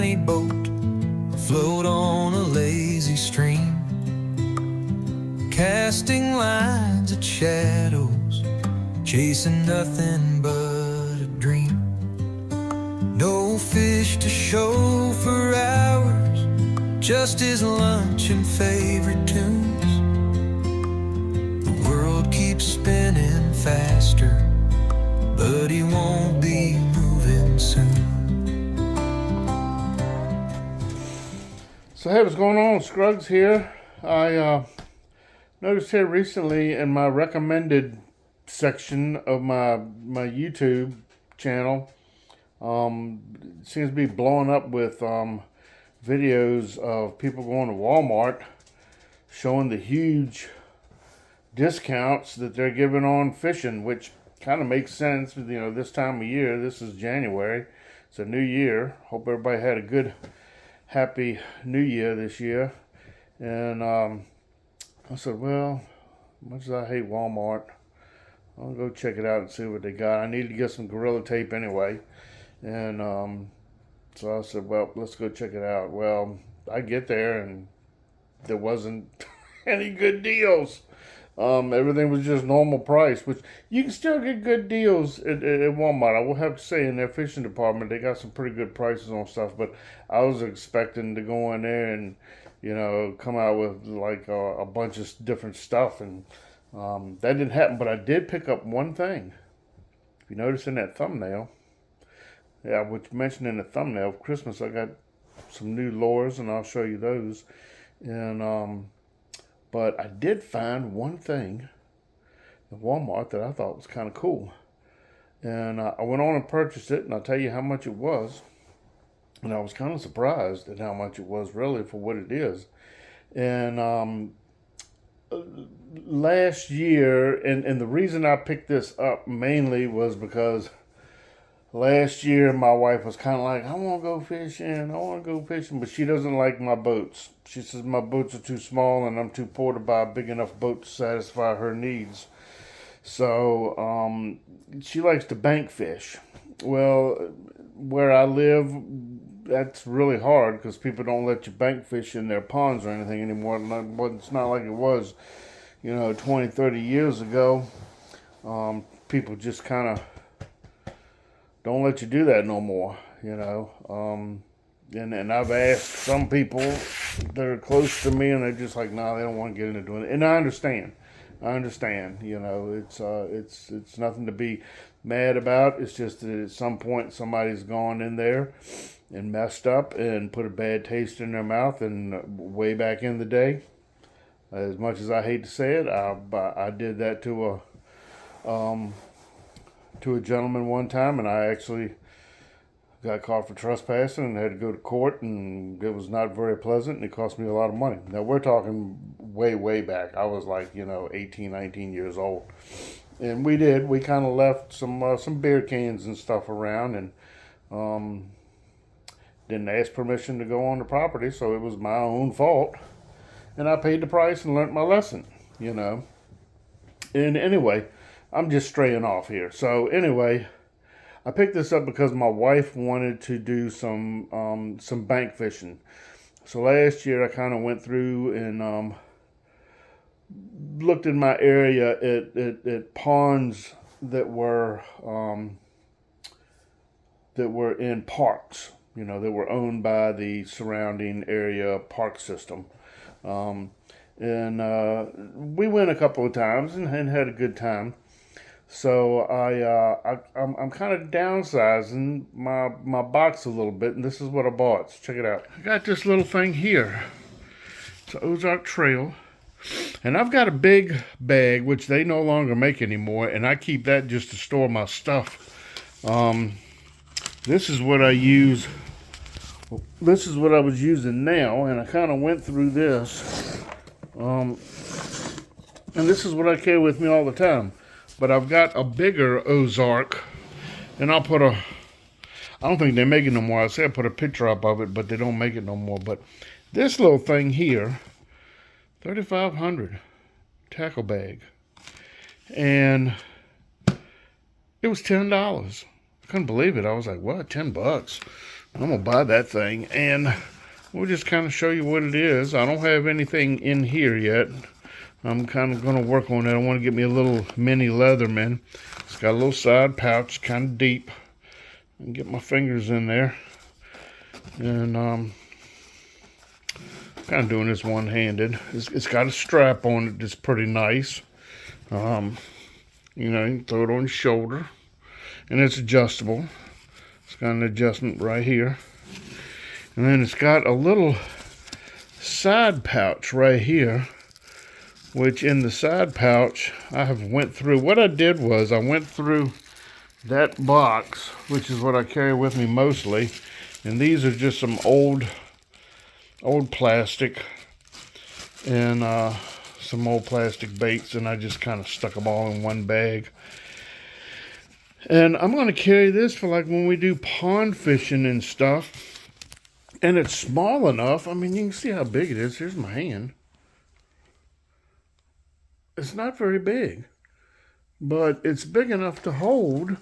tiny boat, float on a lazy stream, casting lines at shadows, chasing nothing but a dream. No fish to show for hours, just his lunch and favorite tunes. The world keeps spinning faster, but he won't be moving soon. So hey, what's going on? Scruggs here. I noticed here recently in my recommended section of my YouTube channel, it seems to be blowing up with videos of people going to Walmart showing the huge discounts that they're giving on fishing, which kind of makes sense. You know, this time of year, this is January, it's a new year. Hope everybody had a good happy new year this year. And I said, well, as much as I hate Walmart, I'll go check it out and see what they got. I needed to get some Gorilla Tape anyway. And so I said, well, let's go check it out. Well, I get there and there wasn't any good deals. Everything was just normal price, which you can still get good deals at Walmart. I will have to say, in their fishing department, they got some pretty good prices on stuff. But I was expecting to go in there and, you know, come out with like a bunch of different stuff, and that didn't happen. But I did pick up one thing. If you notice in that thumbnail, yeah, which mentioned in the thumbnail, for Christmas I got some new lures, and I'll show you those. And but I did find one thing at Walmart that I thought was kind of cool. And I went on and purchased it, and I'll tell you how much it was. And I was kind of surprised at how much it was, really, for what it is. And last year, and the reason I picked this up mainly was because last year my wife was kind of like, I want to go fishing, but she doesn't like my boats. She says my boats are too small and I'm too poor to buy a big enough boat to satisfy her needs. So she likes to bank fish. Well, where I live, that's really hard because people don't let you bank fish in their ponds or anything anymore. It's not like it was, 20, 30 years ago. People just kind of don't let you do that no more, and I've asked some people that are close to me, and they're just like, no, they don't want to get into doing it. And I understand. It's nothing to be mad about. It's just that at some point somebody's gone in there and messed up and put a bad taste in their mouth. And way back in the day, as much as I hate to say it, I did that to a gentleman one time, and I actually got caught for trespassing and had to go to court, and it was not very pleasant, and it cost me a lot of money. Now, we're talking way back. I was like, 18, 19 years old. And we kind of left some beer cans and stuff around, and didn't ask permission to go on the property, so it was my own fault. And I paid the price and learned my lesson, And anyway, I'm just straying off here. So anyway, I picked this up because my wife wanted to do some bank fishing. So last year I kind of went through and looked in my area at ponds that were in parks, that were owned by the surrounding area park system. And we went a couple of times and had a good time. So I'm kind of downsizing my box a little bit, and this is what I bought. So check it out. I got this little thing here. It's an Ozark Trail, and I've got a big bag which they no longer make anymore, and I keep that just to store my stuff. This is what I use. This is what I was using now, and I kind of went through this. And this is what I carry with me all the time. But I've got a bigger Ozark, and I don't think they make it no more. I say I put a picture up of it, but they don't make it no more. But this little thing here, 3,500 tackle bag, and it was $10. I couldn't believe it. I was like, what, $10? I'm gonna buy that thing, and we'll just kind of show you what it is. I don't have anything in here yet. I'm kind of gonna work on it. I want to get me a little mini Leatherman. It's got a little side pouch, kind of deep. I can get my fingers in there, and kind of doing this one-handed. It's got a strap on it that's pretty nice. You know, you can throw it on your shoulder, and it's adjustable. It's got an adjustment right here, and then it's got a little side pouch right here, which in the side pouch I have went through. What I did was I went through that box, which is what I carry with me mostly, and these are just some old plastic and some old plastic baits, and I just kind of stuck them all in one bag. And I'm going to carry this for like when we do pond fishing and stuff. And it's small enough. I mean, you can see how big it is. Here's my hand. It's not very big, but it's big enough to hold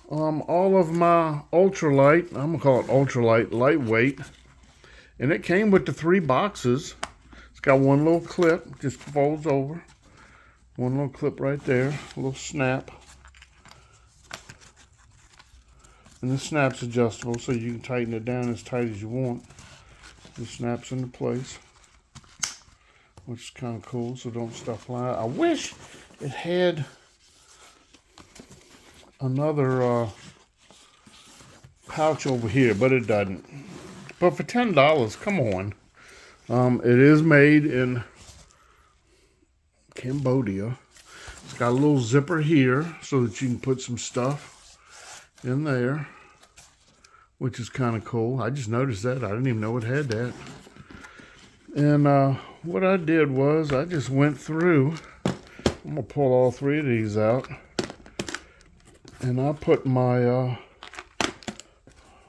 all of my ultralight. I'm going to call it ultralight, lightweight. And it came with the 3 boxes. It's got one little clip, just folds over. One little clip right there, a little snap. And the snap's adjustable, so you can tighten it down as tight as you want. It snaps into place, which is kind of cool, so don't stuff fly. I wish it had another pouch over here, but it doesn't. But for $10, come on. It is made in Cambodia. It's got a little zipper here so that you can put some stuff in there, which is kind of cool. I just noticed that. I didn't even know it had that. And what I did was I just went through. I'm gonna pull all 3 of these out, and I put my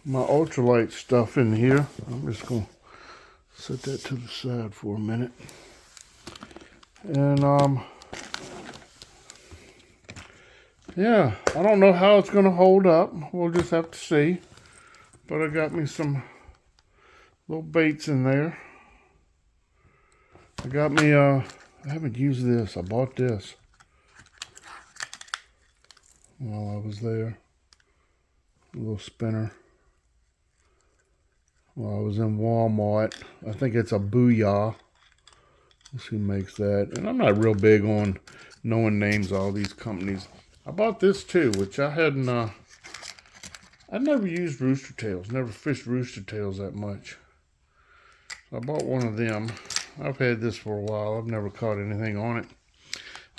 my ultralight stuff in here. I'm just gonna set that to the side for a minute. And yeah, I don't know how it's gonna hold up. We'll just have to see. But I got me some little baits in there. I got me I haven't used this. I bought this while I was there. A little spinner. While I was in Walmart. I think it's a Booyah. Let's see who makes that. And I'm not real big on knowing names of all these companies. I bought this too, which I hadn't, I'd never used rooster tails, never fished rooster tails that much. So I bought one of them. I've had this for a while. I've never caught anything on it.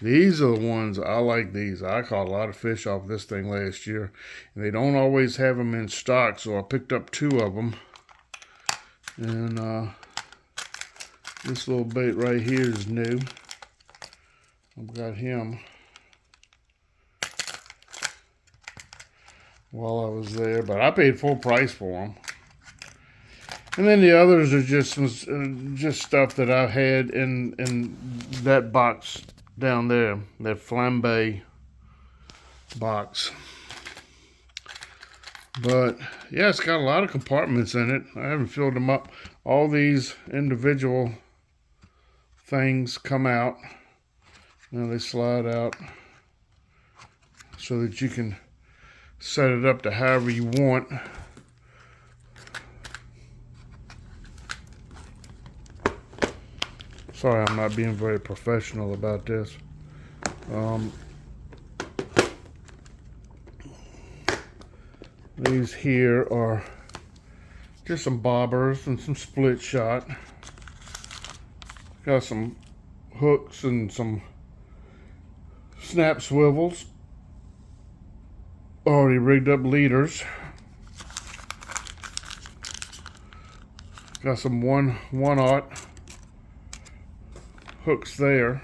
These are the ones, I like these. I caught a lot of fish off this thing last year. And they don't always have them in stock, so I picked up 2 of them. And this little bait right here is new. I've got him while I was there, but I paid full price for them. And then the others are just stuff that I had in that box down there, that flambe box. But yeah, it's got a lot of compartments in it. I haven't filled them up. All these individual things come out. Now they slide out so that you can set it up to however you want. Sorry, I'm not being very professional about this. These here are just some bobbers and some split shot. Got some hooks and some snap swivels. Already rigged up leaders. Got some 1/0 hooks there.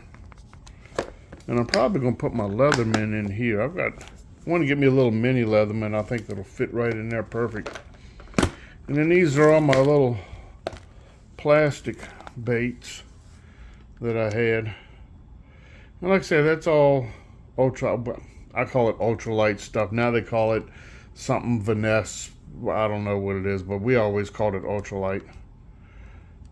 And I'm probably going to put my Leatherman in here. I want to get me a little mini Leatherman. I think that'll fit right in there perfect. And then these are all my little plastic baits that I had. And like I said, that's all ultra. I call it ultralight stuff. Now they call it something finesse Well, I don't know what it is, but we always called it ultralight.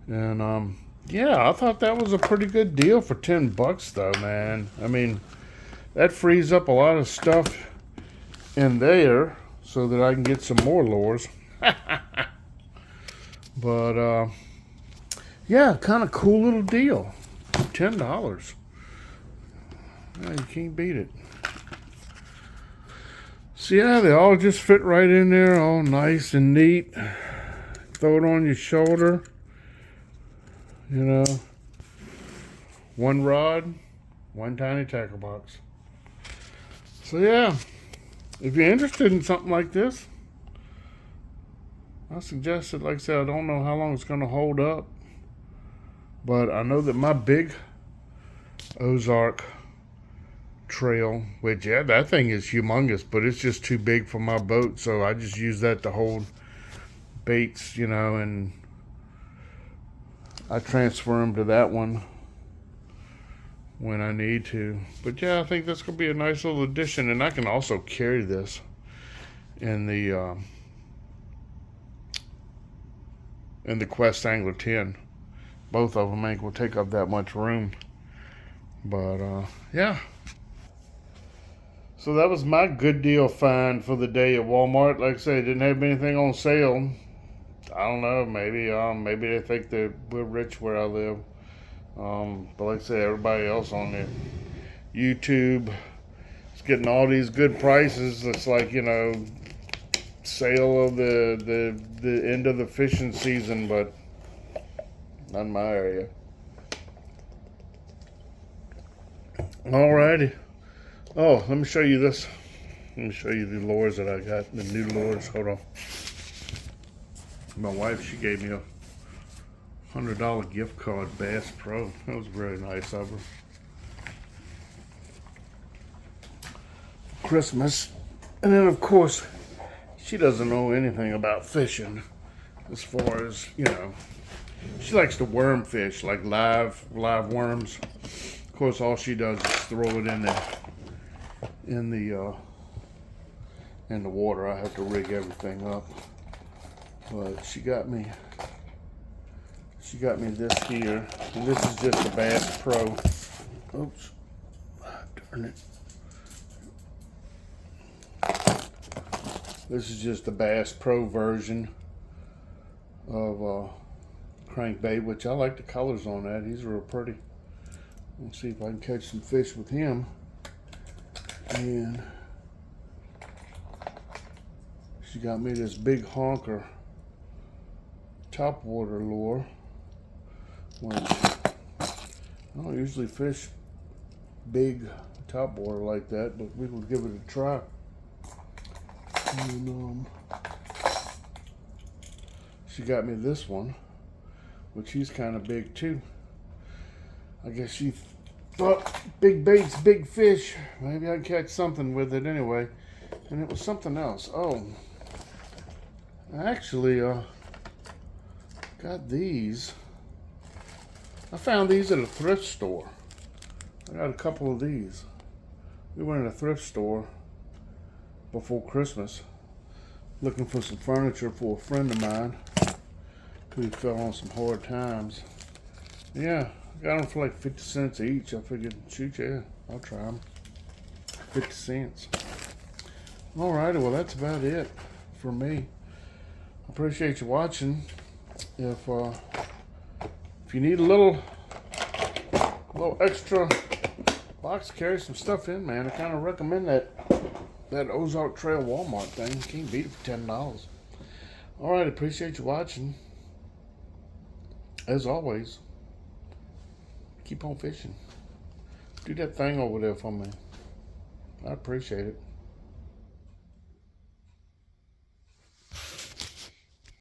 And yeah, I thought that was a pretty good deal for $10, though, man. I mean, that frees up a lot of stuff in there so that I can get some more lures. But yeah, kind of cool little deal. $10. Yeah, you can't beat it. So yeah, they all just fit right in there, all nice and neat. Throw it on your shoulder. You know, one rod, one tiny tackle box. So yeah, if you're interested in something like this, I suggest it. Like I said, I don't know how long it's going to hold up, but I know that my big Ozark trail, which, yeah, that thing is humongous, but it's just too big for my boat, so I just use that to hold baits, you know, and I transfer them to that one when I need to. But yeah, I think that's going to be a nice little addition, and I can also carry this in the Quest Angler 10. Both of them ain't going to take up that much room. But yeah. So that was my good deal find for the day at Walmart. Like I said, didn't have anything on sale. I don't know, maybe they think that we're rich where I live. But like I said, everybody else on the YouTube is getting all these good prices. It's like, you know, sale of the end of the fishing season, but not in my area. Alrighty. Oh, let me show you this. Let me show you the lures that I got, the new lures. Hold on. My wife, she gave me a $100 gift card, Bass Pro. That was very nice of her. Christmas. And then, of course, she doesn't know anything about fishing as far as, you know, she likes to worm fish, like live worms. Of course, all she does is throw it in the water. I have to rig everything up. But she got me this here, and this is just a Bass Pro. Oops, darn it. This is just the Bass Pro version of crankbait, which I like the colors on that. He's real pretty. Let's see if I can catch some fish with him. And she got me this big honker topwater lure, which I don't usually fish big topwater like that, but we will give it a try. And she got me this one, which he's kind of big too. I guess she thought big baits, big fish. Maybe I'd catch something with it anyway. And it was something else. Oh, I actually got these. I found these at a thrift store. I got a couple of these. We went in a thrift store before Christmas looking for some furniture for a friend of mine who fell on some hard times. Yeah, I got them for like 50 cents each. I figured, shoot, yeah, I'll try them. 50 cents. Alrighty, well, that's about it for me. I appreciate you watching. If you need a little extra box to carry some stuff in, man, I kind of recommend that Ozark Trail Walmart thing. You can't beat it for $10. Alright, appreciate you watching. As always, keep on fishing. Do that thing over there for me. I appreciate it.